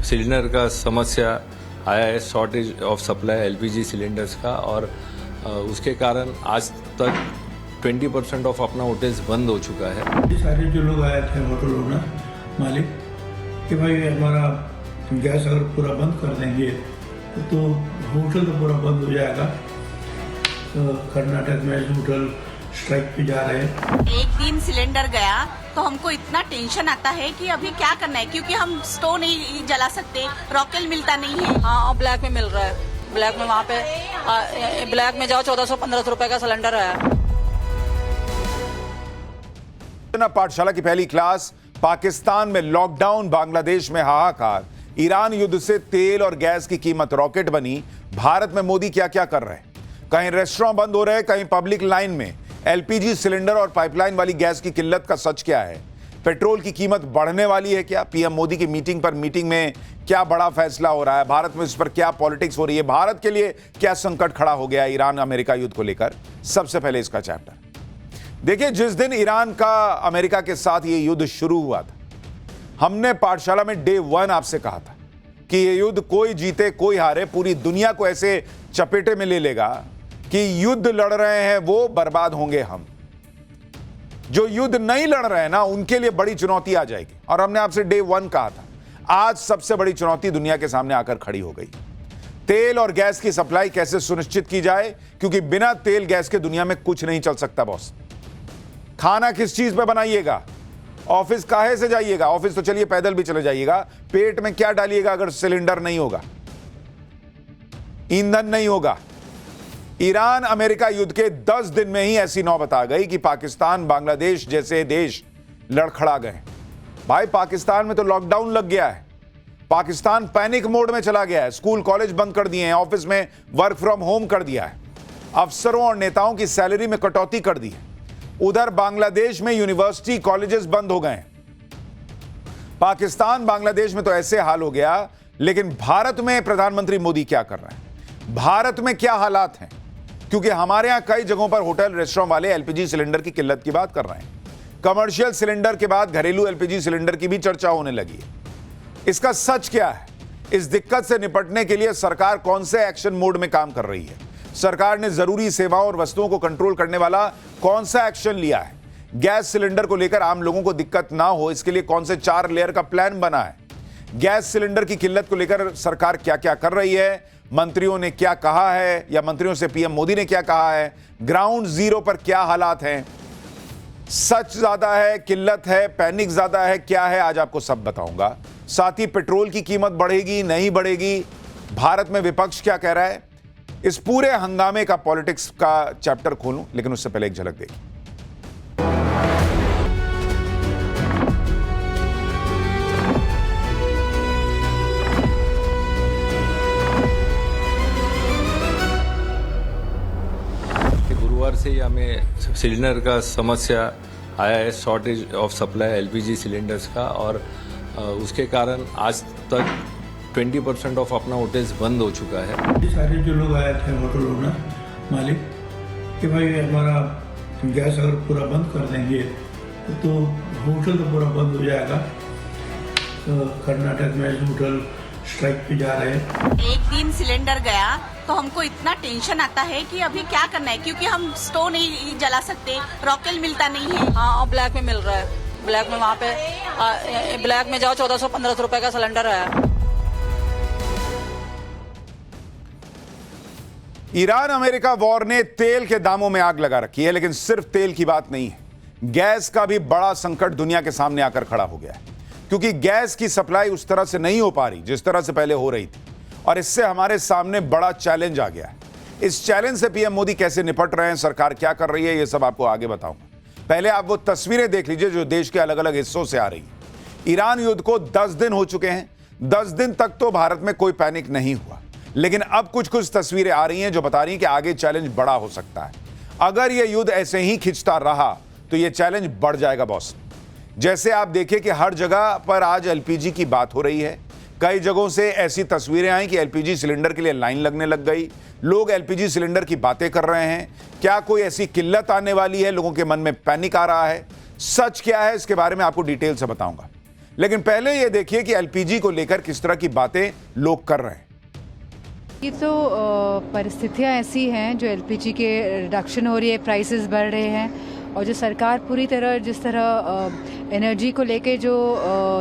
Cylinder का समस्या आया है, shortage of supply LPG cylinders का, और उसके कारण आज तक 20% ऑफ अपना होटल्स बंद हो चुका है। सारे जो लोग आए थे होटल ओनर मालिक कि भाई हमारा गैस अगर पूरा बंद कर देंगे तो होटल तो पूरा बंद हो जाएगा। तो कर्नाटक में होटल स्ट्राइक पे जा रहे हैं। एक दिन सिलेंडर गया तो हमको इतना टेंशन आता है कि अभी क्या करना है, क्योंकि हम स्टोव नहीं जला सकते, रॉकेल मिलता नहीं है। हाँ, ब्लैक में मिल रहा है। ब्लैक में वहाँ पे ब्लैक में जाओ 1400-1500 रुपए का सिलेंडर है। पाठशाला की पहली क्लास, पाकिस्तान में लॉकडाउन, बांग्लादेश में हाहाकार, ईरान युद्ध से तेल और गैस की कीमत रॉकेट बनी। भारत में मोदी क्या क्या कर रहे हैं? कहीं रेस्टोरेंट बंद हो रहे हैं, कहीं पब्लिक लाइन में एलपीजी सिलेंडर और पाइपलाइन वाली गैस की किल्लत का सच क्या है? पेट्रोल की कीमत बढ़ने वाली है क्या? पीएम मोदी की मीटिंग में क्या बड़ा फैसला हो रहा है? भारत में इस पर क्या पॉलिटिक्स हो रही है? भारत के लिए क्या संकट खड़ा हो गया ईरान अमेरिका युद्ध को लेकर? सबसे पहले इसका चैप्टर देखिए। जिस दिन ईरान का अमेरिका के साथ ये युद्ध शुरू हुआ था, हमने पाठशाला में डे 1 आपसे कहा था कि ये युद्ध कोई जीते कोई हारे, पूरी दुनिया को ऐसे चपेटे में ले लेगा कि युद्ध लड़ रहे हैं वो, बर्बाद होंगे हम। जो युद्ध नहीं लड़ रहे हैं ना, उनके लिए बड़ी चुनौती आ जाएगी। और हमने आपसे डे 1 कहा था, आज सबसे बड़ी चुनौती दुनिया के सामने आकर खड़ी हो गई। तेल और गैस की सप्लाई कैसे सुनिश्चित की जाए, क्योंकि बिना तेल गैस के दुनिया में कुछ नहीं चल सकता बॉस। खाना किस चीज पे बनाइएगा? ऑफिस काहे से जाइएगा? ऑफिस तो चलिए पैदल भी चले जाइएगा, पेट में क्या डालिएगा अगर सिलेंडर नहीं होगा, ईंधन नहीं होगा? ईरान अमेरिका युद्ध के 10 दिन में ही ऐसी नौबत आ गई कि पाकिस्तान बांग्लादेश जैसे देश लड़खड़ा गए। भाई, पाकिस्तान में तो लॉकडाउन लग गया है, पाकिस्तान पैनिक मोड में चला गया है, स्कूल कॉलेज बंद कर दिए हैं, ऑफिस में वर्क फ्रॉम होम कर दिया है, अफसरों और नेताओं की सैलरी में कटौती कर दी है। उधर बांग्लादेश में यूनिवर्सिटी कॉलेजेस बंद हो गए। पाकिस्तान बांग्लादेश में तो ऐसे हाल हो गया, लेकिन भारत में प्रधानमंत्री मोदी क्या कर रहे हैं? भारत में क्या हालात हैं? क्योंकि हमारे यहां कई जगहों पर होटल रेस्टोरेंट वाले एलपीजी सिलेंडर की किल्लत की बात कर रहे हैं। कमर्शियल सिलेंडर के बाद घरेलू एलपीजी सिलेंडर की भी चर्चा होने लगी है। इसका सच क्या है? इस दिक्कत से निपटने के लिए सरकार कौन से एक्शन मोड में काम कर रही है? सरकार ने जरूरी सेवाओं और वस्तुओं को कंट्रोल करने वाला कौन सा एक्शन लिया है? गैस सिलेंडर को लेकर आम लोगों को दिक्कत ना हो, इसके लिए कौन से 4 लेयर का प्लान बना है? गैस सिलेंडर की किल्लत को लेकर सरकार क्या क्या कर रही है? मंत्रियों ने क्या कहा है, या मंत्रियों से पीएम मोदी ने क्या कहा है? ग्राउंड जीरो पर क्या हालात हैं? सच ज्यादा है, किल्लत है, पैनिक ज्यादा है, क्या है? आज आपको सब बताऊंगा। साथ ही पेट्रोल की कीमत बढ़ेगी नहीं बढ़ेगी, भारत में विपक्ष क्या कह रहा है? इस पूरे हंगामे का पॉलिटिक्स का चैप्टर खोलूं, लेकिन उससे पहले एक झलक देखिए। गुरुवार से ही हमें सिलेंडर का समस्या आया है, shortage of supply LPG cylinders का, और उसके कारण आज तक 20% ऑफ अपना होटल्स बंद हो चुका है। सारे जो लोग आए थे होटल ओनर मालिक कि भाई हमारा गैस अगर पूरा बंद कर देंगे तो होटल तो पूरा बंद हो जाएगा। तो कर्नाटक में होटल स्ट्राइक पे जा रहे हैं। एक दिन सिलेंडर गया तो हमको इतना टेंशन आता है कि अभी क्या करना है, क्योंकि हम स्टोव नहीं जला सकते, रॉकेल मिलता नहीं है। हाँ, ब्लैक में मिल रहा है। ब्लैक में वहाँ पे ब्लैक में जाओ 1400-1500 रुपए का सिलेंडर है। ईरान अमेरिका वॉर ने तेल के दामों में आग लगा रखी है, लेकिन सिर्फ तेल की बात नहीं है, गैस का भी बड़ा संकट दुनिया के सामने आकर खड़ा हो गया है। क्योंकि गैस की सप्लाई उस तरह से नहीं हो पा रही जिस तरह से पहले हो रही थी, और इससे हमारे सामने बड़ा चैलेंज आ गया है। इस चैलेंज से पीएम मोदी कैसे निपट रहे हैं, सरकार क्या कर रही है, यह सब आपको आगे बताऊंगा। पहले आप वो तस्वीरें देख लीजिए जो देश के अलग अलग हिस्सों से आ रही है। ईरान युद्ध को 10 दिन हो चुके हैं। 10 दिन तक तो भारत में कोई पैनिक नहीं हुआ, लेकिन अब कुछ कुछ तस्वीरें आ रही हैं जो बता रही हैं कि आगे चैलेंज बड़ा हो सकता है। अगर यह युद्ध ऐसे ही खिंचता रहा तो यह चैलेंज बढ़ जाएगा बॉस। जैसे आप देखिए कि हर जगह पर आज एलपीजी की बात हो रही है। कई जगहों से ऐसी तस्वीरें आई कि एलपीजी सिलेंडर के लिए लाइन लगने लग गई, लोग एलपीजी सिलेंडर की बातें कर रहे हैं। क्या कोई ऐसी किल्लत आने वाली है? लोगों के मन में पैनिक आ रहा है। सच क्या है इसके बारे में आपको डिटेल से बताऊंगा। लेकिन पहले यह देखिए कि एलपीजी को लेकर किस तरह की बातें लोग कर रहे हैं। ये तो परिस्थितियाँ ऐसी हैं जो एलपीजी के रिडक्शन हो रही है, प्राइसेस बढ़ रहे हैं, और जो सरकार पूरी तरह जिस तरह एनर्जी को लेके जो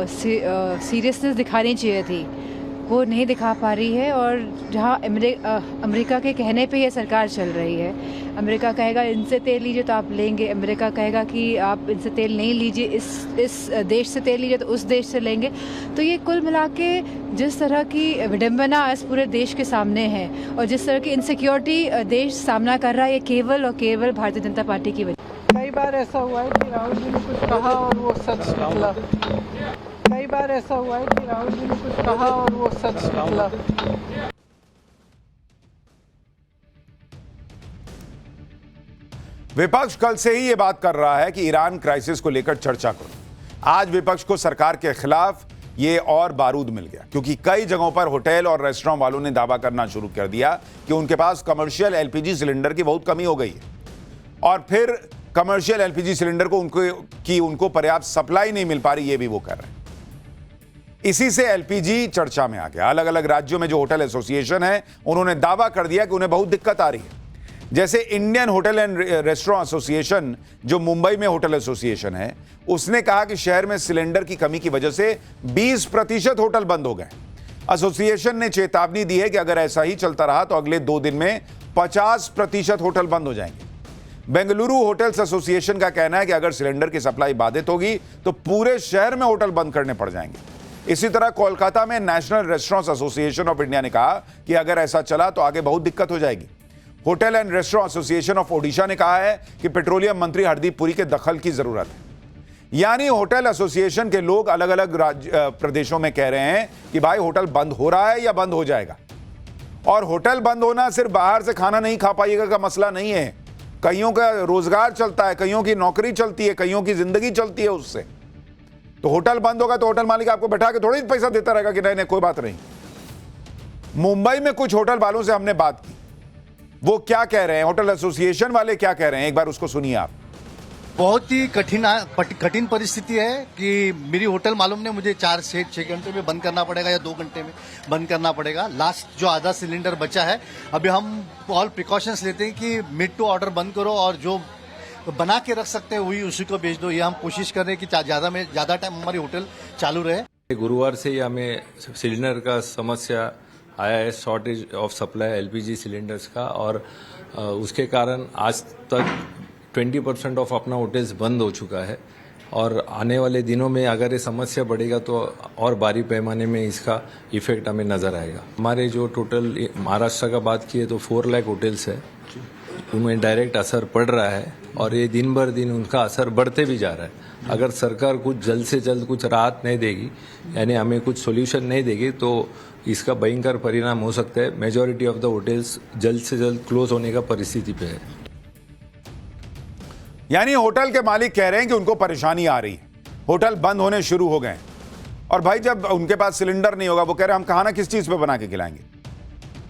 सीरियसनेस दिखानी चाहिए थी वो नहीं दिखा पा रही है। और जहाँ अमेरिका के कहने पे ये सरकार चल रही है, अमेरिका कहेगा इनसे तेल लीजिए तो आप लेंगे, अमेरिका कहेगा कि आप इनसे तेल नहीं लीजिए, इस देश से तेल लीजिए तो उस देश से लेंगे। तो ये कुल मिला के जिस तरह की विडम्बना इस पूरे देश के सामने है और जिस तरह की इनसिक्योरिटी देश सामना कर रहा है, ये केवल और केवल भारतीय जनता पार्टी की वजह। कई बार ऐसा हुआ है कि राहुल जी ने कुछ कहा और वो सच निकला। कई बार ऐसा हुआ है कि राहुल जी ने कुछ कहा और वो सच निकला। विपक्ष कल से ही यह बात कर रहा है कि ईरान क्राइसिस को लेकर चर्चा करो। आज विपक्ष को सरकार के खिलाफ ये और बारूद मिल गया, क्योंकि कई जगहों पर होटल और रेस्टोरेंट वालों ने दावा करना शुरू कर दिया कि उनके पास कमर्शियल एलपीजी सिलेंडर की बहुत कमी हो गई है, और फिर कमर्शियल एलपीजी सिलेंडर को उनको पर्याप्त सप्लाई नहीं मिल पा रही, ये भी वो कर रहे हैं। इसी से एलपीजी चर्चा में आ गया। अलग अलग राज्यों में जो होटल एसोसिएशन है उन्होंने दावा कर दिया कि उन्हें बहुत दिक्कत आ रही है। जैसे Indian hotel and restaurant association, जो मुंबई में होटल एसोसिएशन है, उसने कहा कि शहर में सिलेंडर की कमी की वजह से 20% होटल बंद हो गए। एसोसिएशन ने चेतावनी दी है कि अगर ऐसा ही चलता रहा तो अगले 2 दिन में 50% होटल बंद हो जाएंगे। बेंगलुरु होटल्स एसोसिएशन का कहना है कि अगर सिलेंडर की सप्लाई बाधित होगी तो पूरे शहर में होटल बंद करने पड़ जाएंगे। इसी तरह कोलकाता में national restaurants association of India ने कहा कि अगर ऐसा चला तो आगे बहुत दिक्कत हो जाएगी। Hotel and restaurant association of Odisha ने कहा है कि पेट्रोलियम मंत्री हरदीप पुरी के दखल की जरूरत है। यानी होटल एसोसिएशन के लोग अलग अलग प्रदेशों में कह रहे हैं कि भाई होटल बंद हो रहा है या बंद हो जाएगा। और होटल बंद होना सिर्फ बाहर से खाना नहीं खा पाइएगा का मसला नहीं है। कईयों का रोजगार चलता है, कईयों की नौकरी चलती है, कईयों की जिंदगी चलती है उससे। तो होटल बंद होगा तो होटल मालिक आपको बैठा के थोड़ी पैसा देता रहेगा कि नहीं कोई बात नहीं। मुंबई में कुछ होटल वालों से हमने बात की, वो क्या कह रहे हैं, होटल एसोसिएशन वाले क्या कह रहे हैं, एक बार उसको सुनिए आप। बहुत ही कठिन परिस्थिति है कि मेरी होटल मालूम नहीं, मुझे 4 से 6 घंटे में बंद करना पड़ेगा या 2 घंटे में बंद करना पड़ेगा। लास्ट जो आधा सिलेंडर बचा है, अभी हम ऑल प्रिकॉशंस लेते हैं कि मिड टू ऑर्डर बंद करो और जो बना के रख सकते हैं वही उसी को भेज दो। ये हम कोशिश कर रहे हैं कि ज्यादा टाइम हमारी होटल चालू रहे। गुरुवार से ही हमें सिलेंडर का समस्या आया है, shortage of supply LPG cylinders का, और उसके कारण आज तक 20% ऑफ अपना होटल्स बंद हो चुका है। और आने वाले दिनों में अगर ये समस्या बढ़ेगा तो और भारी पैमाने में इसका इफेक्ट हमें नजर आएगा। हमारे जो टोटल महाराष्ट्र का बात किए तो 4 लाख होटल्स है, उनमें डायरेक्ट असर पड़ रहा है और ये दिन भर दिन उनका असर बढ़ते भी जा रहा है। अगर सरकार कुछ जल्द से जल्द कुछ राहत नहीं देगी, यानी हमें कुछ सॉल्यूशन नहीं देगी, तो इसका भयंकर परिणाम हो सकता है। मेजॉरिटी ऑफ द होटल्स जल्द से जल्द क्लोज होने का परिस्थिति पे है। यानी होटल के मालिक कह रहे हैं कि उनको परेशानी आ रही है, होटल बंद होने शुरू हो गए। और भाई जब उनके पास सिलेंडर नहीं होगा, वो कह रहे हैं हम खाना किस चीज पे बना के खिलाएंगे।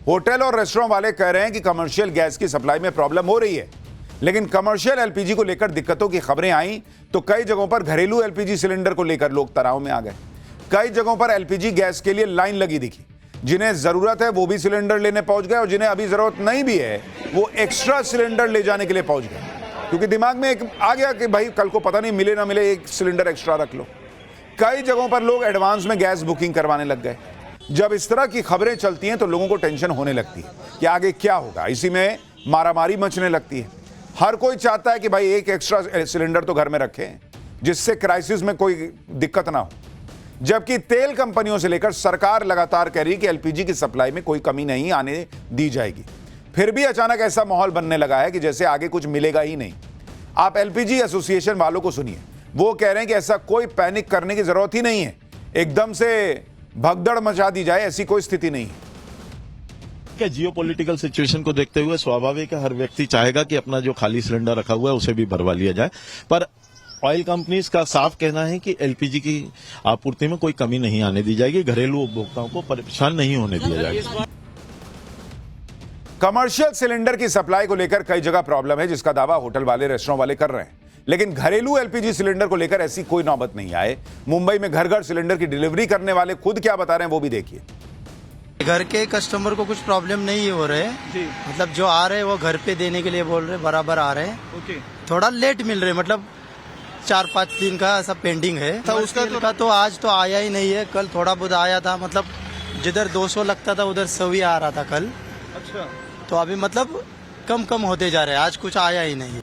होटल और रेस्टोरेंट वाले कह रहे हैं कि कमर्शियल गैस की सप्लाई में प्रॉब्लम हो रही है, लेकिन कमर्शियल एलपीजी को लेकर दिक्कतों की खबरें आई तो कई जगहों पर घरेलू एलपीजी सिलेंडर को लेकर लोग तनाव में आ गए। कई जगहों पर एलपीजी गैस के लिए लाइन लगी दिखी। जिन्हें जरूरत है वो भी सिलेंडर लेने पहुंच गए और जिन्हें अभी जरूरत नहीं भी है वो एक्स्ट्रा सिलेंडर ले जाने के लिए पहुंच गए, क्योंकि दिमाग में एक आ गया कि भाई कल को पता नहीं मिले ना मिले, एक सिलेंडर एक्स्ट्रा रख लो। कई जगहों पर लोग एडवांस में गैस बुकिंग करवाने लग गए। जब इस तरह की खबरें चलती हैं तो लोगों को टेंशन होने लगती है कि आगे क्या होगा। इसी में मारामारी मचने लगती है। हर कोई चाहता है कि भाई एक एक्स्ट्रा सिलेंडर तो घर में रखें जिससे क्राइसिस में कोई दिक्कत ना हो। जबकि तेल कंपनियों से लेकर सरकार लगातार कह रही कि एलपीजी की सप्लाई में कोई कमी नहीं आने दी जाएगी। फिर भी अचानक ऐसा माहौल बनने लगा है कि जैसे आगे कुछ मिलेगा ही नहीं। आप एलपीजी एसोसिएशन वालों को सुनिए, वो कह रहे हैं कि ऐसा कोई पैनिक करने की जरूरत ही नहीं है, एकदम से भगदड़ मचा दी जाए ऐसी कोई स्थिति नहीं है। क्या जियोपॉलिटिकल सिचुएशन को देखते हुए स्वाभाविक है, हर व्यक्ति चाहेगा कि अपना जो खाली सिलेंडर रखा हुआ है उसे भी भरवा लिया जाए, पर ऑयल कंपनीज का साफ कहना है कि एलपीजी की आपूर्ति में कोई कमी नहीं आने दी जाएगी, घरेलू उपभोक्ताओं को परेशान नहीं होने दिया जाएगा। कमर्शियल सिलेंडर की सप्लाई को लेकर कई जगह प्रॉब्लम है, जिसका दावा होटल वाले रेस्टोरेंट वाले कर रहे हैं। लेकिन घरेलू एलपीजी सिलेंडर को लेकर ऐसी कोई नौबत नहीं आए। मुंबई में घर घर सिलेंडर की डिलीवरी करने वाले खुद क्या बता रहे हैं वो भी देखिए। घर के कस्टमर को कुछ प्रॉब्लम नहीं हो रहे जी। मतलब जो आ रहे हैं वो घर पे देने के लिए बोल रहे, बराबर आ रहे हैं। ओके। थोड़ा लेट मिल रहे, मतलब 4-5 दिन का ऐसा पेंडिंग है। था उसका तो आज तो आया ही नहीं है, कल थोड़ा बहुत आया था, मतलब जिधर 200 लगता था उधर 100 ही आ रहा था कल। अच्छा। तो अभी मतलब कम होते जा रहे हैं, आज कुछ आया ही नहीं।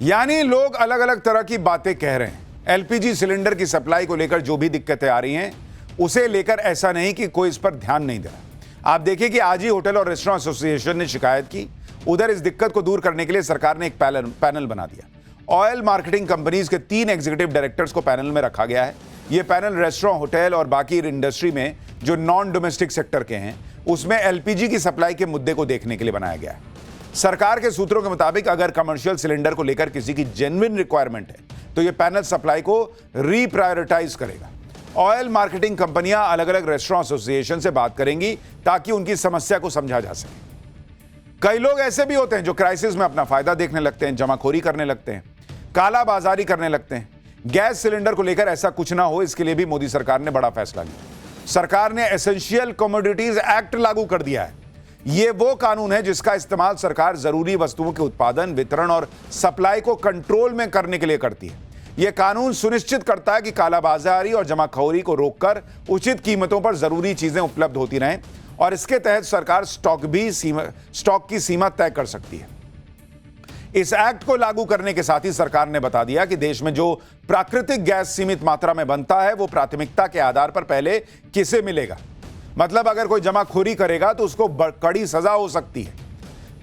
यानी लोग अलग अलग तरह की बातें कह रहे हैं। एलपीजी सिलेंडर की सप्लाई को लेकर जो भी दिक्कतें आ रही हैं उसे लेकर ऐसा नहीं कि कोई इस पर ध्यान नहीं दे रहा। आप देखिए कि आज ही होटल और रेस्टोरेंट एसोसिएशन ने शिकायत की। उधर इस दिक्कत को दूर करने के लिए सरकार ने एक पैनल बना दिया। ऑयल मार्केटिंग कंपनीज के 3 एग्जीक्यूटिव डायरेक्टर्स को पैनल में रखा गया है। यह पैनल रेस्टोरेंट, होटल और बाकी इंडस्ट्री में जो नॉन डोमेस्टिक सेक्टर के हैं उसमें एलपीजी की सप्लाई के मुद्दे को देखने के लिए बनाया गया है। सरकार के सूत्रों के मुताबिक अगर कमर्शियल सिलेंडर को लेकर किसी की जेन्युइन रिक्वायरमेंट है तो यह पैनल सप्लाई को रीप्रायोरिटाइज करेगा। ऑयल मार्केटिंग कंपनियां अलग अलग रेस्टोरेंट एसोसिएशन से बात करेंगी ताकि उनकी समस्या को समझा जा सके। कई लोग ऐसे भी होते हैं जो क्राइसिस में अपना फायदा देखने लगते हैं, जमाखोरी करने लगते हैं, काला बाजारी करने लगते हैं। गैस सिलेंडर को लेकर ऐसा कुछ ना हो, इसके लिए भी मोदी सरकार ने बड़ा फैसला लिया। सरकार ने एसेंशियल कमोडिटीज एक्ट लागू कर दिया है। यह वो कानून है जिसका इस्तेमाल सरकार जरूरी वस्तुओं के उत्पादन, वितरण और सप्लाई को कंट्रोल में करने के लिए करती है। यह कानून सुनिश्चित करता है कि कालाबाजारी और जमाखोरी को रोककर उचित कीमतों पर जरूरी चीजें उपलब्ध होती रहें और इसके तहत सरकार स्टॉक की सीमा तय कर सकती है। इस एक्ट को लागू करने के साथ ही सरकार ने बता दिया कि देश में जो प्राकृतिक गैस सीमित मात्रा में बनता है वो प्राथमिकता के आधार पर पहले किसे मिलेगा। मतलब अगर कोई जमाखोरी करेगा तो उसको कड़ी सजा हो सकती है।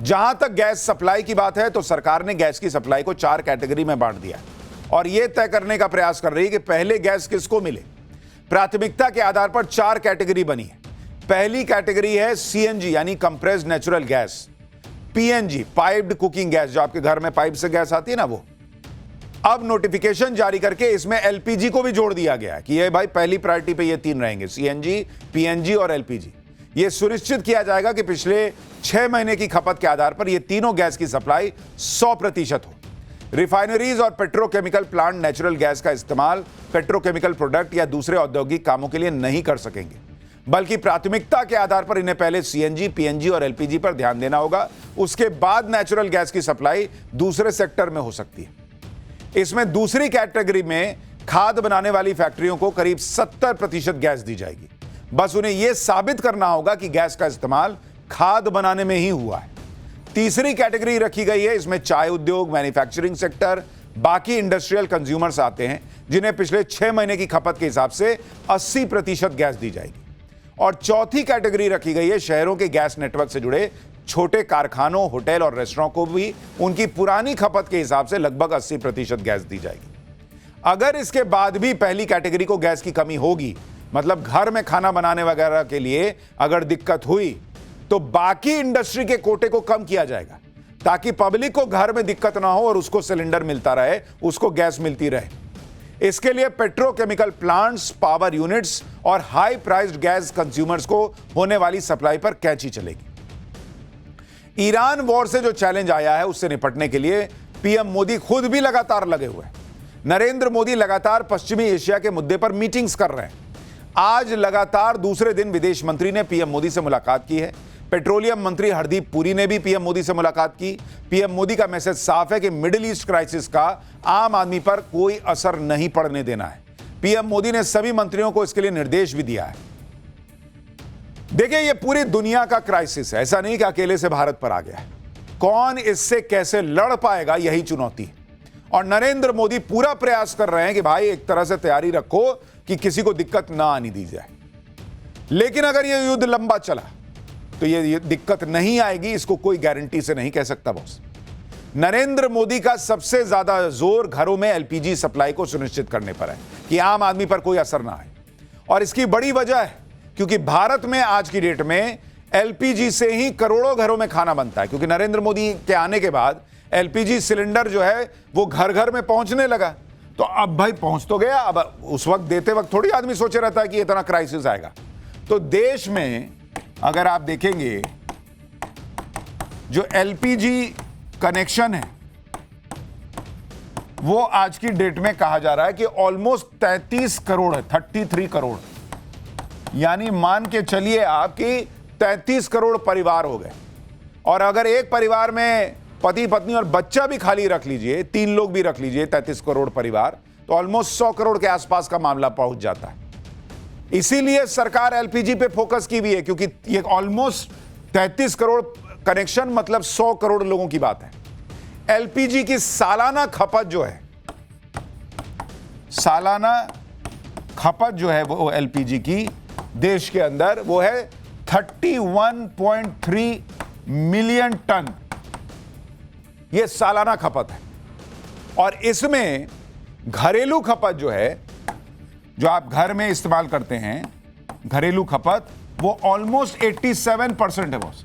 जहां तक गैस सप्लाई की बात है तो सरकार ने गैस की सप्लाई को 4 कैटेगरी में बांट दिया और यह तय करने का प्रयास कर रही है कि पहले गैस किसको मिले। प्राथमिकता के आधार पर 4 कैटेगरी बनी है। पहली कैटेगरी है सीएनजी यानी compressed natural gas, PNG piped cooking gas, जो आपके घर में पाइप से गैस आती है ना वो। अब नोटिफिकेशन जारी करके इसमें एलपीजी को भी जोड़ दिया गया है कि ये भाई पहली प्रायोरिटी पे ये 3 रहेंगे, सीएनजी, पीएनजी और एलपीजी। ये सुनिश्चित किया जाएगा कि पिछले 6 महीने की खपत के आधार पर ये तीनों गैस की सप्लाई 100% हो। रिफाइनरीज और पेट्रोकेमिकल प्लांट नेचुरल गैस का इस्तेमाल पेट्रोकेमिकल प्रोडक्ट या दूसरे औद्योगिक कामों के लिए नहीं कर सकेंगे, बल्कि प्राथमिकता के आधार पर इन्हें पहले सीएनजी, पीएनजी और एलपीजी पर ध्यान देना होगा। उसके बाद नेचुरल गैस की सप्लाई दूसरे सेक्टर में हो सकती है। इसमें दूसरी कैटेगरी में खाद बनाने वाली फैक्ट्रियों को करीब 70% गैस दी जाएगी। बस उन्हें यह साबित करना होगा कि गैस का इस्तेमाल खाद बनाने में ही हुआ है। तीसरी कैटेगरी रखी गई है, इसमें चाय उद्योग, मैन्युफैक्चरिंग सेक्टर, बाकी इंडस्ट्रियल कंज्यूमर्स आते हैं जिन्हें पिछले 6 महीने की खपत के हिसाब से 80% गैस दी जाएगी। और चौथी कैटेगरी रखी गई है शहरों के गैस नेटवर्क से जुड़े छोटे कारखानों, होटल और रेस्टोरेंट को भी उनकी पुरानी खपत के हिसाब से लगभग 80% गैस दी जाएगी। अगर इसके बाद भी पहली कैटेगरी को गैस की कमी होगी, मतलब घर में खाना बनाने वगैरह के लिए अगर दिक्कत हुई, तो बाकी इंडस्ट्री के कोटे को कम किया जाएगा ताकि पब्लिक को घर में दिक्कत ना हो और उसको सिलेंडर मिलता रहे, उसको गैस मिलती रहे। इसके लिए पेट्रोकेमिकल प्लांट्स, पावर यूनिट्स और हाई प्राइस्ड गैस कंज्यूमर्स को होने वाली सप्लाई पर कैंची चलेगी। ईरान वॉर से जो चैलेंज आया है उससे निपटने के लिए पीएम मोदी खुद भी लगातार लगे हुए हैं। नरेंद्र मोदी लगातार पश्चिमी एशिया के मुद्दे पर मीटिंग्स कर रहे हैं। आज लगातार दूसरे दिन विदेश मंत्री ने पीएम मोदी से मुलाकात की है। पेट्रोलियम मंत्री हरदीप पुरी ने भी पीएम मोदी से मुलाकात की। पीएम मोदी का मैसेज साफ है कि मिडिल ईस्ट क्राइसिस का आम आदमी पर कोई असर नहीं पड़ने देना है। पीएम मोदी ने सभी मंत्रियों को इसके लिए निर्देश भी दिया है। देखिए, यह पूरी दुनिया का क्राइसिस है, ऐसा नहीं कि अकेले से भारत पर आ गया है। कौन इससे कैसे लड़ पाएगा, यही चुनौती है। और नरेंद्र मोदी पूरा प्रयास कर रहे हैं कि भाई एक तरह से तैयारी रखो कि किसी को दिक्कत ना आनी दी जाए। लेकिन अगर यह युद्ध लंबा चला तो ये दिक्कत नहीं आएगी, इसको कोई गारंटी से नहीं कह सकता बॉस। नरेंद्र मोदी का सबसे ज्यादा जोर घरों में एलपीजी सप्लाई को सुनिश्चित करने पर है कि आम आदमी पर कोई असर ना आए। और इसकी बड़ी वजह है क्योंकि भारत में आज की डेट में एलपीजी से ही करोड़ों घरों में खाना बनता है, क्योंकि नरेंद्र मोदी के आने के बाद एलपीजी सिलेंडर जो है वो घर घर में पहुंचने लगा। तो अब भाई पहुंच तो गया, अब उस वक्त देते वक्त थोड़ी आदमी सोचे रहता है कि इतना क्राइसिस आएगा। तो देश में अगर आप देखेंगे जो एलपीजी कनेक्शन है वो आज की डेट में कहा जा रहा है कि ऑलमोस्ट 33 करोड़ है, 33 करोड़, यानी मान के चलिए आप कि 33 करोड़ परिवार हो गए। और अगर एक परिवार में पति पत्नी और बच्चा भी खाली रख लीजिए, 3 लोग भी रख लीजिए, 33 करोड़ परिवार, तो ऑलमोस्ट 100 करोड़ के आसपास का मामला पहुंच जाता है। इसीलिए सरकार एलपीजी पे फोकस की भी है, क्योंकि ये ऑलमोस्ट 33 करोड़ कनेक्शन मतलब 100 करोड़ लोगों की बात है। एलपीजी की सालाना खपत जो है, सालाना खपत जो है वो एलपीजी की देश के अंदर वो है 31.3 मिलियन टन, ये सालाना खपत है। और इसमें घरेलू खपत जो है, जो आप घर में इस्तेमाल करते हैं, घरेलू खपत वो ऑलमोस्ट 87% है बॉस,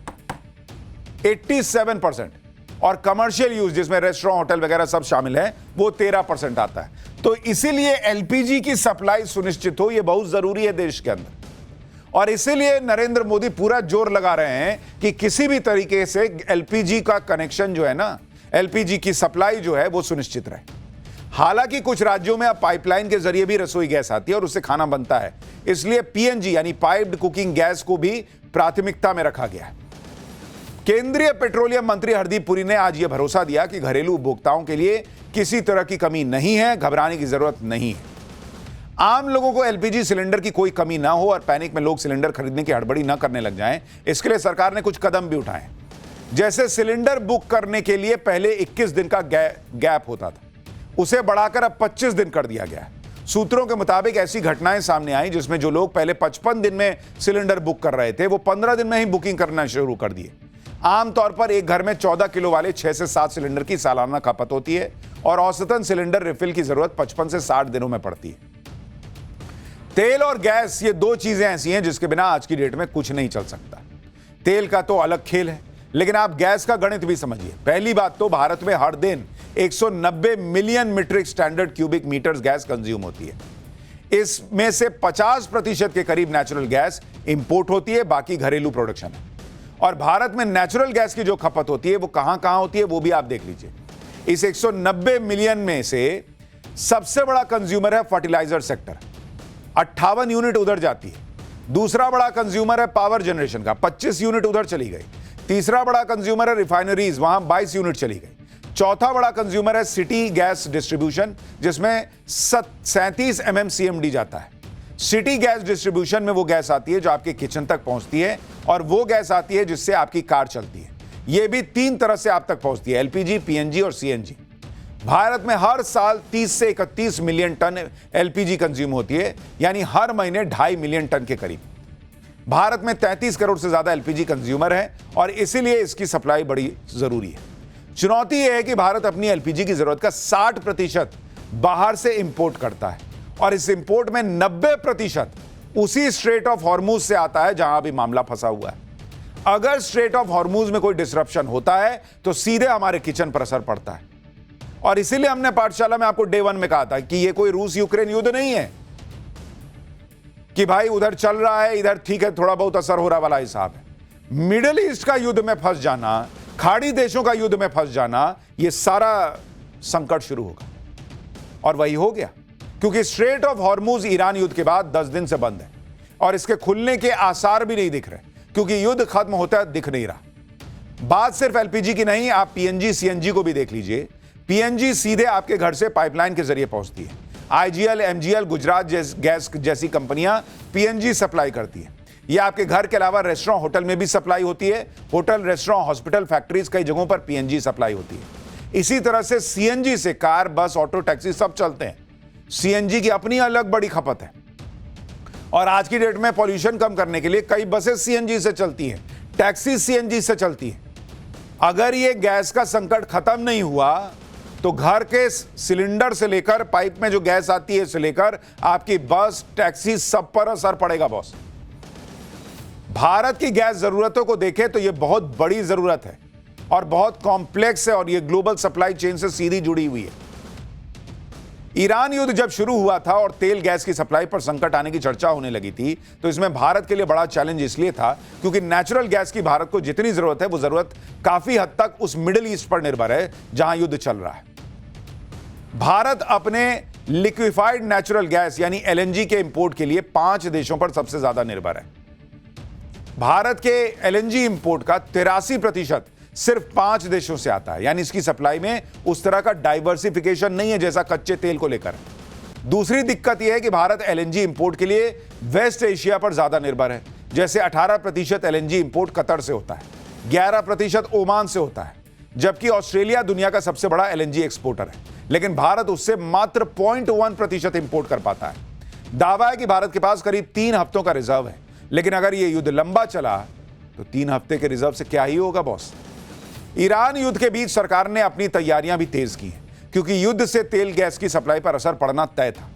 87%। और कमर्शियल यूज जिसमें रेस्टोरेंट, होटल वगैरह सब शामिल है, वो 13% आता है। तो इसीलिए एलपीजी की सप्लाई सुनिश्चित हो, ये बहुत जरूरी है देश के अंदर। और इसीलिए नरेंद्र मोदी पूरा जोर लगा रहे हैं कि किसी भी तरीके से एलपीजी का कनेक्शन जो है ना, एलपीजी की सप्लाई जो है वो सुनिश्चित रहे। हालांकि कुछ राज्यों में अब पाइपलाइन के जरिए भी रसोई गैस आती है और उससे खाना बनता है, इसलिए पीएनजी यानी पाइप्ड कुकिंग गैस को भी प्राथमिकता में रखा गया है। केंद्रीय पेट्रोलियम मंत्री हरदीप पुरी ने आज यह भरोसा दिया कि घरेलू उपभोक्ताओं के लिए किसी तरह की कमी नहीं है, घबराने की जरूरत नहीं है। आम लोगों को एलपीजी सिलेंडर की कोई कमी ना हो और पैनिक में लोग सिलेंडर खरीदने की हड़बड़ी ना करने लग जाएं, इसके लिए सरकार ने कुछ कदम भी उठाए। जैसे सिलेंडर बुक करने के लिए पहले 21 दिन का गैप होता था, उसे बढ़ाकर अब 25 दिन कर दिया गया है। सूत्रों के मुताबिक ऐसी घटनाएं सामने आई जिसमें जो लोग पहले 55 दिन में सिलेंडर बुक कर रहे थे, वो 15 दिन में ही बुकिंग करना शुरू कर दिए। आमतौर पर एक घर में 14 किलो वाले 6 से 7 सिलेंडर की सालाना खपत होती है और औसतन सिलेंडर रिफिल की जरूरत 55 से 60 दिनों में पड़ती है। तेल और गैस, ये दो चीजें ऐसी हैं जिसके बिना आज की डेट में कुछ नहीं चल सकता। तेल का तो अलग खेल है, लेकिन आप गैस का गणित भी समझिए। पहली बात तो भारत में हर दिन 190 million metric standard cubic metres gas consume होती है। इसमें से 50% के करीब नेचुरल गैस इंपोर्ट होती है, बाकी घरेलू प्रोडक्शन है। और भारत में नेचुरल गैस की जो खपत होती है वो कहां कहां होती है वो भी आप देख लीजिए। इस 190 मिलियन में से सबसे बड़ा कंज्यूमर है फर्टिलाइजर सेक्टर, 58 यूनिट उधर जाती है। दूसरा बड़ा कंज्यूमर है पावर जनरेशन का, 25 यूनिट उधर चली गई। तीसरा बड़ा कंज्यूमर है रिफाइनरीज, वहां 22 यूनिट चली गई। चौथा बड़ा कंज्यूमर है सिटी गैस डिस्ट्रीब्यूशन, जिसमें 37 MMCMD जाता है। सिटी गैस डिस्ट्रीब्यूशन में वो गैस आती है जो आपके किचन तक पहुंचती है, और वो गैस आती है जिससे आपकी कार चलती है। ये भी 3 तरह से आप तक पहुंचती है, एलपीजी, पीएनजी और सीएनजी। भारत में हर साल 30 से 31 मिलियन टन एलपीजी कंज्यूम होती है, यानी हर महीने 2.5 मिलियन टन के करीब। भारत में 33 करोड़ से ज्यादा एलपीजी कंज्यूमर है और इसीलिए इसकी सप्लाई बड़ी जरूरी है। चुनौती यह है कि भारत अपनी एलपीजी की जरूरत का 60% बाहर से इंपोर्ट करता है, और इस इंपोर्ट में 90% उसी स्ट्रेट ऑफ हॉर्मूज से आता है जहां अभी मामला फंसा हुआ है। अगर स्ट्रेट ऑफ हॉर्मूज में कोई डिसरप्शन होता है तो सीधे हमारे किचन पर असर पड़ता है। और इसीलिए हमने पाठशाला में आपको डे 1 में कहा था कि यह कोई रूस यूक्रेन युद्ध नहीं है कि भाई उधर चल रहा है, इधर ठीक है, थोड़ा बहुत असर हो रहा वाला हिसाब है। मिडिल ईस्ट का युद्ध में फंस जाना, खाड़ी देशों का युद्ध में फंस जाना, यह सारा संकट शुरू होगा। और वही हो गया, क्योंकि स्ट्रेट ऑफ हॉर्मूज ईरान युद्ध के बाद 10 दिन से बंद है और इसके खुलने के आसार भी नहीं दिख रहे, क्योंकि युद्ध खत्म होता है दिख नहीं रहा। बात सिर्फ एलपीजी की नहीं, आप पीएनजी, सीएनजी को भी देख लीजिए। पीएनजी सीधे आपके घर से पाइपलाइन के जरिए पहुंचती है। आईजीएल, एमजीएल, गुजरात गैस जैसी कंपनियां पीएनजी सप्लाई करती है। यह आपके घर के अलावा रेस्टोरेंट, होटल में भी सप्लाई होती है। होटल, रेस्टोरेंट, हॉस्पिटल, फैक्ट्रीज, कई जगहों पर पीएनजी सप्लाई होती है। इसी तरह से सीएनजी से कार, बस, ऑटो, टैक्सी सब चलते हैं। सीएनजी की अपनी अलग बड़ी खपत है, और आज की डेट में पॉल्यूशन कम करने के लिए कई बसेस सीएनजी से चलती हैं, टैक्सी सीएनजी से चलती है। अगर ये गैस का संकट खत्म नहीं हुआ तो घर के सिलेंडर से लेकर पाइप में जो गैस आती है से लेकर आपकी बस, टैक्सी, सब पर असर पड़ेगा बॉस। भारत की गैस जरूरतों को देखें तो यह बहुत बड़ी जरूरत है और बहुत कॉम्प्लेक्स है, और यह ग्लोबल सप्लाई चेन से सीधी जुड़ी हुई है। ईरान युद्ध जब शुरू हुआ था और तेल गैस की सप्लाई पर संकट आने की चर्चा होने लगी थी, तो इसमें भारत के लिए बड़ा चैलेंज इसलिए था क्योंकि नेचुरल गैस की भारत को जितनी जरूरत है वो जरूरत काफी हद तक उस मिडिल ईस्ट पर निर्भर है जहां युद्ध चल रहा है। भारत अपने लिक्विफाइड नेचुरल गैस यानी एलएनजी के इंपोर्ट के लिए 5 देशों पर सबसे ज्यादा निर्भर है। भारत के एलएनजी इंपोर्ट का 83% सिर्फ 5 देशों से आता है, यानी इसकी सप्लाई में उस तरह का डाइवर्सिफिकेशन नहीं है जैसा कच्चे तेल को लेकर। दूसरी दिक्कत यह है कि भारत एलएनजी इंपोर्ट के लिए वेस्ट एशिया पर ज्यादा निर्भर है। जैसे 18% एलएनजी इंपोर्ट कतर से होता है, 11% ओमान से होता है, जबकि ऑस्ट्रेलिया दुनिया का सबसे बड़ा एलएनजी एक्सपोर्टर है, लेकिन भारत उससे मात्र 0.1% इंपोर्ट कर पाता है। दावा है कि भारत के पास करीब 3 हफ्तों का रिजर्व है, लेकिन अगर यह युद्ध लंबा चला तो 3 हफ्ते के रिजर्व से क्या ही होगा बॉस। ईरान युद्ध के बीच सरकार ने अपनी तैयारियां भी तेज की हैं, क्योंकि युद्ध से तेल गैस की सप्लाई पर असर पड़ना तय था।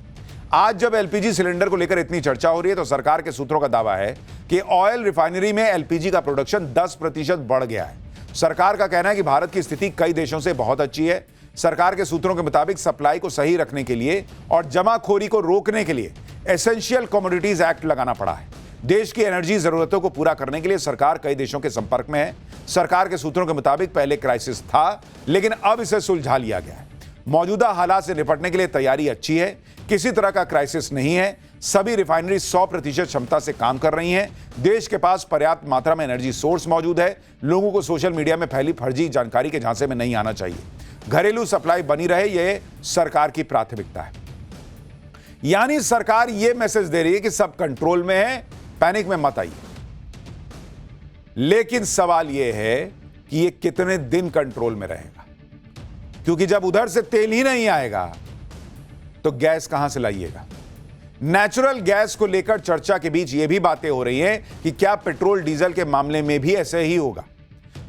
आज जब एलपीजी सिलेंडर को लेकर इतनी चर्चा हो रही है तो सरकार के सूत्रों का दावा है कि ऑयल रिफाइनरी में एलपीजी का प्रोडक्शन 10% बढ़ गया है। सरकार का कहना है कि भारत की स्थिति कई देशों से बहुत अच्छी है। सरकार के सूत्रों के मुताबिक सप्लाई को सही रखने के लिए और जमाखोरी को रोकने के लिए एसेंशियल कमोडिटीज एक्ट लगाना पड़ा है। देश की एनर्जी जरूरतों को पूरा करने के लिए सरकार कई देशों के संपर्क में है। सरकार के सूत्रों के मुताबिक पहले क्राइसिस था, लेकिन अब इसे सुलझा लिया गया है। मौजूदा हालात से निपटने के लिए तैयारी अच्छी है, किसी तरह का क्राइसिस नहीं है। सभी रिफाइनरी 100% क्षमता से काम कर रही हैं। देश के पास पर्याप्त मात्रा में एनर्जी सोर्स मौजूद है। लोगों को सोशल मीडिया में फैली फर्जी जानकारी के झांसे में नहीं आना चाहिए। घरेलू सप्लाई बनी रहे, यह सरकार की प्राथमिकता है। यानी सरकार यह मैसेज दे रही है कि सब कंट्रोल में है, पैनिक में मत आइए। लेकिन सवाल यह है कि यह कितने दिन कंट्रोल में रहेगा, क्योंकि जब उधर से तेल ही नहीं आएगा तो गैस कहां से लाइएगा। नेचुरल गैस को लेकर चर्चा के बीच यह भी बातें हो रही हैं कि क्या पेट्रोल डीजल के मामले में भी ऐसे ही होगा।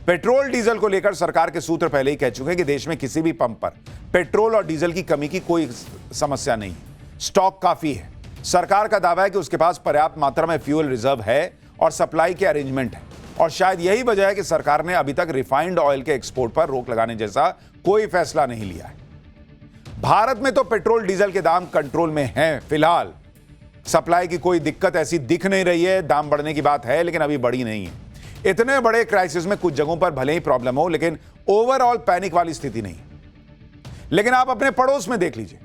पेट्रोल डीजल को लेकर सरकार के सूत्र पहले ही कह चुके हैं कि देश में किसी भी पंप पर पेट्रोल और डीजल की कमी की कोई समस्या नहीं है, स्टॉक काफी है। सरकार का दावा है कि उसके पास पर्याप्त मात्रा में फ्यूल रिजर्व है और सप्लाई के अरेंजमेंट है, और शायद यही वजह है कि सरकार ने अभी तक रिफाइंड ऑयल के एक्सपोर्ट पर रोक लगाने जैसा कोई फैसला नहीं लिया है। भारत में तो पेट्रोल डीजल के दाम कंट्रोल में हैं फिलहाल। सप्लाई की कोई दिक्कत ऐसी दिख नहीं रही है। दाम बढ़ने की बात है, लेकिन अभी बढ़ी नहीं है। इतने बड़े क्राइसिस में कुछ जगहों पर भले ही प्रॉब्लम हो, लेकिन ओवरऑल पैनिक वाली स्थिति नहीं। लेकिन आप अपने पड़ोस में देख लीजिए,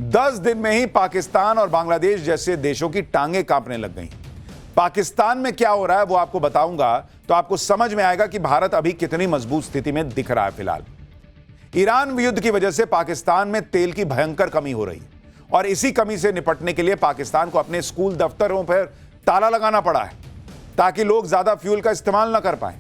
10 दिन में ही पाकिस्तान और बांग्लादेश जैसे देशों की टांगें कांपने लग गई। पाकिस्तान में क्या हो रहा है वो आपको बताऊंगा तो आपको समझ में आएगा कि भारत अभी कितनी मजबूत स्थिति में दिख रहा है। फिलहाल ईरान युद्ध की वजह से पाकिस्तान में तेल की भयंकर कमी हो रही है, और इसी कमी से निपटने के लिए पाकिस्तान को अपने स्कूल दफ्तरों पर ताला लगाना पड़ा है ताकि लोग ज्यादा फ्यूल का इस्तेमाल न कर पाए।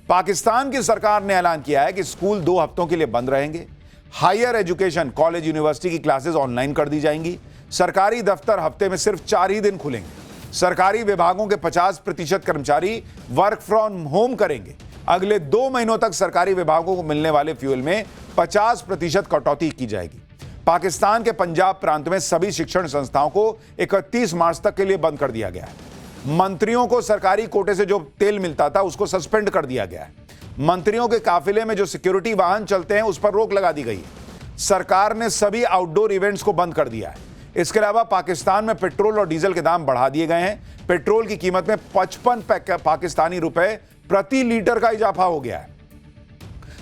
पाकिस्तान की सरकार ने ऐलान किया है कि स्कूल 2 हफ्तों के लिए बंद रहेंगे। हायर एजुकेशन कॉलेज यूनिवर्सिटी की क्लासेस ऑनलाइन कर दी जाएंगी। सरकारी दफ्तर हफ्ते में सिर्फ 4 ही दिन खुलेंगे। सरकारी विभागों के 50% कर्मचारी वर्क फ्रॉम होम करेंगे। अगले 2 महीनों तक सरकारी विभागों को मिलने वाले फ्यूल में 50% कटौती की जाएगी। पाकिस्तान के पंजाब प्रांत में सभी शिक्षण संस्थाओं को 31 मार्च तक के लिए बंद कर दिया गया है। मंत्रियों को सरकारी कोटे से जो तेल मिलता था उसको सस्पेंड कर दिया गया है। मंत्रियों के काफिले में जो सिक्योरिटी वाहन चलते हैं उस पर रोक लगा दी गई है। सरकार ने सभी आउटडोर इवेंट्स को बंद कर दिया है। इसके अलावा पाकिस्तान में पेट्रोल और डीजल के दाम बढ़ा दिए गए हैं। पेट्रोल की कीमत में 55 पाकिस्तानी रुपए प्रति लीटर का इजाफा हो गया है,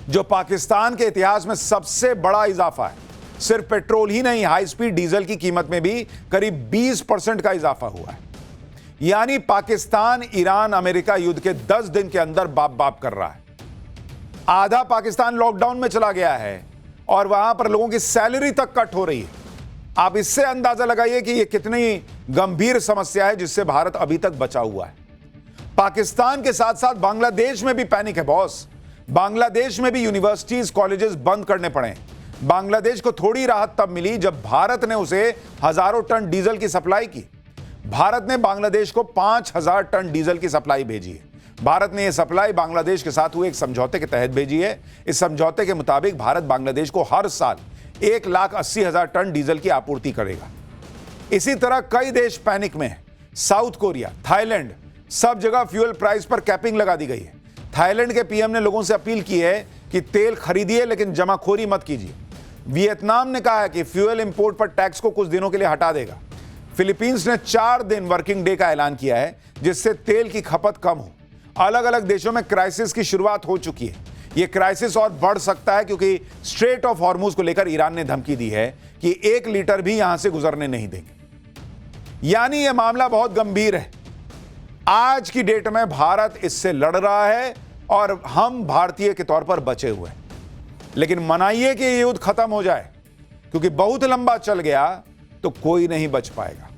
जो पाकिस्तान के इतिहास में सबसे बड़ा इजाफा है। सिर्फ पेट्रोल ही नहीं, हाई स्पीड डीजल की कीमत में भी करीब 20% का इजाफा हुआ है। यानी पाकिस्तान ईरान अमेरिका युद्ध के 10 दिन के अंदर बाप बाप कर रहा है। आधा पाकिस्तान लॉकडाउन में चला गया है और वहां पर लोगों की सैलरी तक कट हो रही है। आप इससे अंदाजा लगाइए कि यह कितनी गंभीर समस्या है जिससे भारत अभी तक बचा हुआ है। पाकिस्तान के साथ साथ बांग्लादेश में भी पैनिक है बॉस। बांग्लादेश में भी यूनिवर्सिटीज कॉलेजेस बंद करने पड़े। बांग्लादेश को थोड़ी राहत तब मिली जब भारत ने उसे हजारों टन डीजल की सप्लाई की। भारत ने बांग्लादेश को 5000 टन डीजल की सप्लाई भेजी है। भारत ने यह सप्लाई बांग्लादेश के साथ हुए एक समझौते के तहत भेजी है। इस समझौते के मुताबिक भारत बांग्लादेश को हर साल 1,80,000 टन डीजल की आपूर्ति करेगा। इसी तरह कई देश पैनिक में हैं। साउथ कोरिया, थाईलैंड, सब जगह फ्यूल प्राइस पर कैपिंग लगा दी गई है। थाईलैंड के पीएम ने लोगों से अपील की है कि तेल खरीदिए लेकिन जमाखोरी मत कीजिए। वियतनाम ने कहा है कि फ्यूल इंपोर्ट पर टैक्स को कुछ दिनों के लिए हटा देगा। फिलीपींस ने 4 दिन वर्किंग डे का ऐलान किया है जिससे तेल की खपत कम हो। अलग अलग देशों में क्राइसिस की शुरुआत हो चुकी है। यह क्राइसिस और बढ़ सकता है क्योंकि स्ट्रेट ऑफ हॉर्मुज को लेकर ईरान ने धमकी दी है कि 1 लीटर भी यहां से गुजरने नहीं देंगे। यानी यह मामला बहुत गंभीर है। आज की डेट में भारत इससे लड़ रहा है और हम भारतीय के तौर पर बचे हुए हैं। लेकिन मनाइए कि यह युद्ध खत्म हो जाए, क्योंकि बहुत लंबा चल गया तो कोई नहीं बच पाएगा।